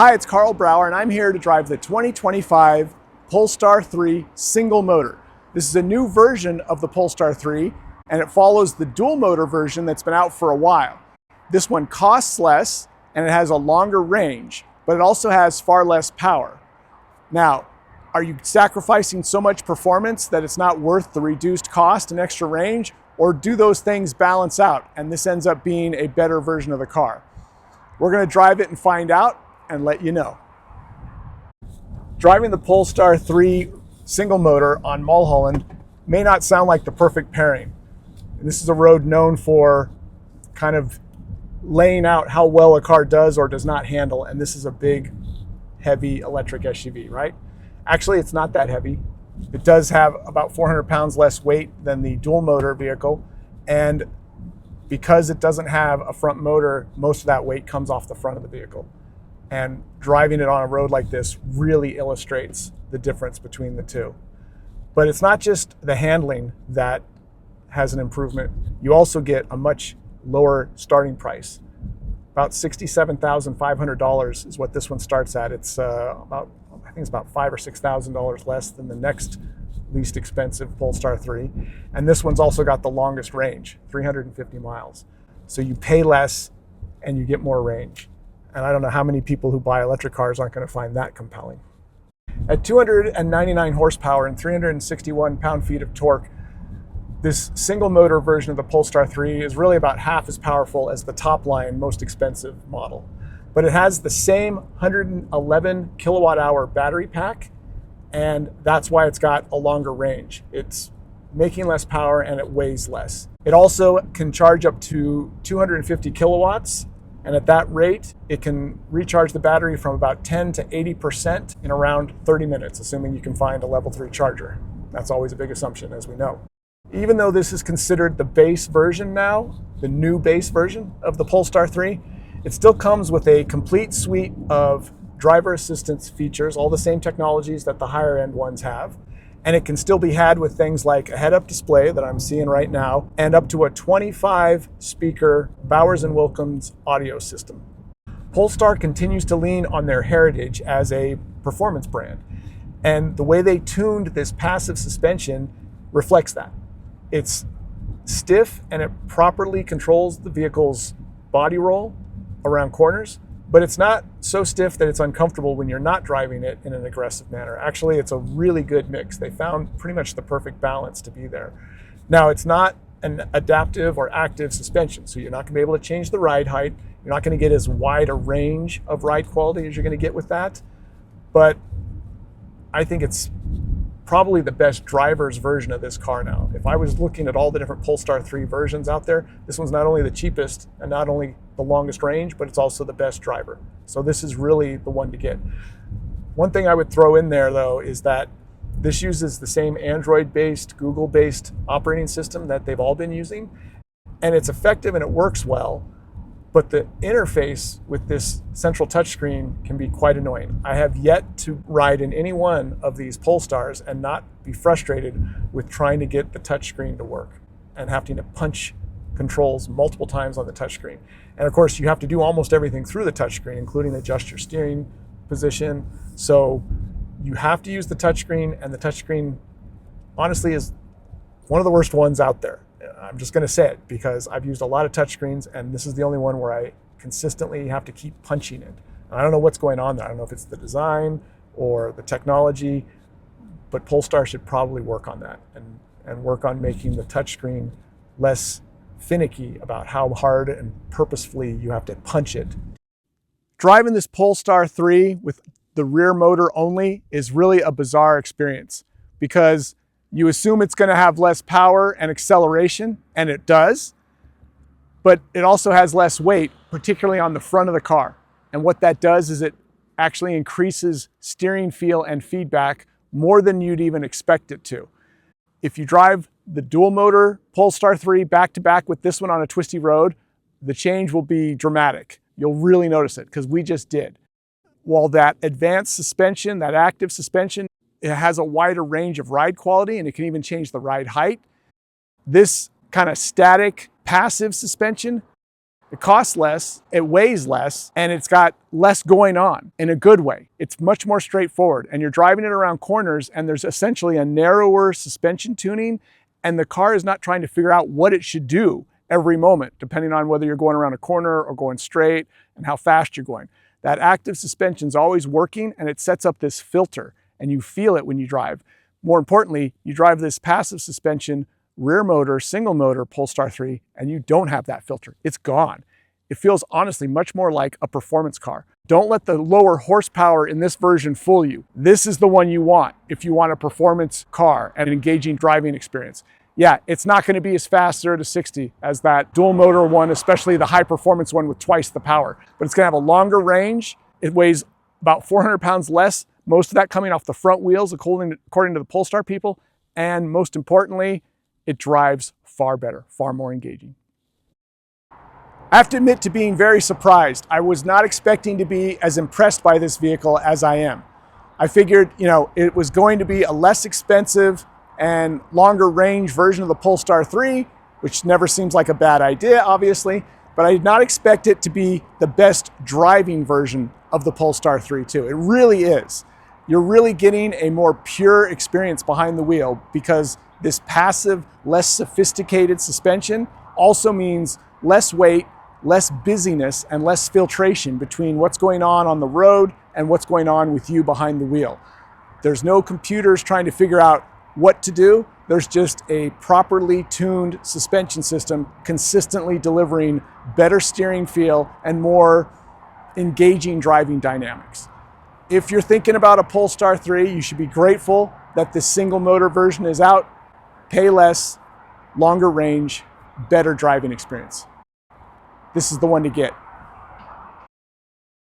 Hi, it's Karl Brauer, and I'm here to drive the 2025 Polestar 3 single motor. This is a new version of the Polestar 3, and it follows the dual motor version that's been out for a while. This one costs less, and it has a longer range, but it also has far less power. Now, are you sacrificing so much performance that it's not worth the reduced cost and extra range, or do those things balance out, and this ends up being a better version of the car? We're going to drive it and find out and let you know. Driving the Polestar 3 single motor on Mulholland may not sound like the perfect pairing. This is a road known for kind of laying out how well a car does or does not handle, and this is a big, heavy electric SUV, right? Actually, it's not that heavy. It does have about 400 pounds less weight than the dual motor vehicle, and because it doesn't have a front motor, most of that weight comes off the front of the vehicle. And driving it on a road like this really illustrates the difference between the two. But it's not just the handling that has an improvement. You also get a much lower starting price. About $67,500 is what this one starts at. It's I think it's about $5,000 or $6,000 less than the next least expensive Polestar 3. And this one's also got the longest range, 350 miles. So you pay less and you get more range. And I don't know how many people who buy electric cars aren't going to find that compelling. At 299 horsepower and 361 pound-feet of torque, this single motor version of the Polestar 3 is really about half as powerful as the top line, most expensive model. But it has the same 111 kilowatt hour battery pack, and that's why it's got a longer range. It's making less power and it weighs less. It also can charge up to 250 kilowatts. And at that rate, it can recharge the battery from about 10 to 80% in around 30 minutes, assuming you can find a level 3 charger. That's always a big assumption, as we know. Even though this is considered the base version now, the new base version of the Polestar 3, it still comes with a complete suite of driver assistance features, all the same technologies that the higher end ones have. And it can still be had with things like a head-up display that I'm seeing right now, and up to a 25-speaker Bowers & Wilkins audio system. Polestar continues to lean on their heritage as a performance brand, and the way they tuned this passive suspension reflects that. It's stiff and it properly controls the vehicle's body roll around corners, but it's not so stiff that it's uncomfortable when you're not driving it in an aggressive manner. Actually, it's a really good mix. They found pretty much the perfect balance to be there. Now, it's not an adaptive or active suspension, so you're not gonna be able to change the ride height. You're not gonna get as wide a range of ride quality as you're gonna get with that, but I think it's probably the best driver's version of this car now. If I was looking at all the different Polestar 3 versions out there, this one's not only the cheapest and not only the longest range, but it's also the best driver. So this is really the one to get. One thing I would throw in there though is that this uses the same Android-based, Google-based operating system that they've all been using. And it's effective and it works well, but the interface with this central touchscreen can be quite annoying. I have yet to ride in any one of these Polestars and not be frustrated with trying to get the touchscreen to work and having to punch controls multiple times on the touchscreen. And of course, you have to do almost everything through the touchscreen, including adjust your steering position. So you have to use the touchscreen, and the touchscreen honestly is one of the worst ones out there. I'm just going to say it because I've used a lot of touchscreens, and this is the only one where I consistently have to keep punching it. And I don't know what's going on there. I don't know if it's the design or the technology, but Polestar should probably work on that and work on making the touchscreen less finicky about how hard and purposefully you have to punch it. Driving this Polestar 3 with the rear motor only is really a bizarre experience because you assume it's going to have less power and acceleration, and it does, but it also has less weight, particularly on the front of the car. And what that does is it actually increases steering feel and feedback more than you'd even expect it to. If you drive the dual motor Polestar 3 back to back with this one on a twisty road, the change will be dramatic. You'll really notice it because we just did. While that advanced suspension, that active suspension, it has a wider range of ride quality and it can even change the ride height. This kind of static passive suspension It costs less, it weighs less, and it's got less going on in a good way. It's much more straightforward, and you're driving it around corners, and there's essentially a narrower suspension tuning, and the car is not trying to figure out what it should do every moment, depending on whether you're going around a corner or going straight and how fast you're going. That active suspension is always working, and it sets up this filter, and you feel it when you drive. More importantly, you drive this passive suspension rear motor, single motor Polestar 3, and you don't have that filter. It's gone. It feels honestly much more like a performance car. Don't let the lower horsepower in this version fool you. This is the one you want if you want a performance car and an engaging driving experience. Yeah, it's not going to be as fast 0 to 60 as that dual motor one, especially the high performance one with twice the power, but it's going to have a longer range. It weighs about 400 pounds less, most of that coming off the front wheels, according to the Polestar people. And most importantly, it drives far better, far more engaging. I have to admit to being very surprised. I was not expecting to be as impressed by this vehicle as I am. I figured, it was going to be a less expensive and longer range version of the Polestar 3, which never seems like a bad idea, obviously, but I did not expect it to be the best driving version of the Polestar 3 too. It really is. You're really getting a more pure experience behind the wheel because this passive, less sophisticated suspension also means less weight, less busyness, and less filtration between what's going on the road and what's going on with you behind the wheel. There's no computers trying to figure out what to do. There's just a properly tuned suspension system consistently delivering better steering feel and more engaging driving dynamics. If you're thinking about a Polestar 3, you should be grateful that this single motor version is out. Pay less, longer range, better driving experience. This is the one to get.